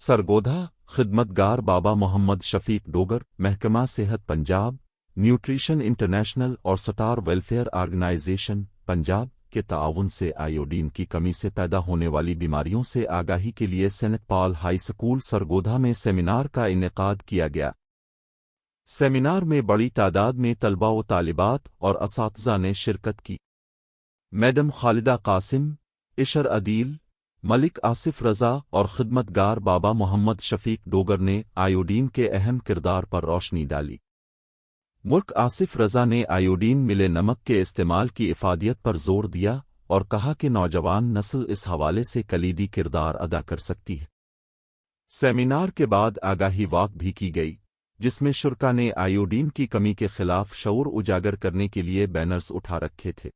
सरगोधा खिदमतगार बाबा मोहम्मद शफीक डोगर, महकमा सेहत Punjab, nutrition international और स्टार वेलफेयर ऑर्गेनाइजेशन पंजाब के ताआवुन से आयोडीन की कमी से पैदा होने वाली बीमारियों से आगाही के लिए senate Paul high school Sargodha में सेमिनार का इनेकाद किया गया। सेमिनार में बड़ी तादाद में तलबा व तालिबात और असातिज़ा ने शिरकत की। मैडम खालिदा कासिम, इशर अदील, मलिक आसिफ रज़ा और खिदमतगार बाबा मोहम्मद शफीक डोगर ने आयोडीन के अहम किरदार पर रोशनी डाली। मुल्क आसिफ रज़ा ने आयोडीन मिले नमक के इस्तेमाल की इफादियत पर जोर दिया और कहा कि नौजवान नस्ल इस हवाले से कलीदी किरदार अदा कर सकती है। सेमिनार के बाद आगाही वॉक भी की गई, जिसमें शुरा ने आयोडीन की कमी के खिलाफ शऊर उजागर करने के लिए बैनर्स उठा रखे थे।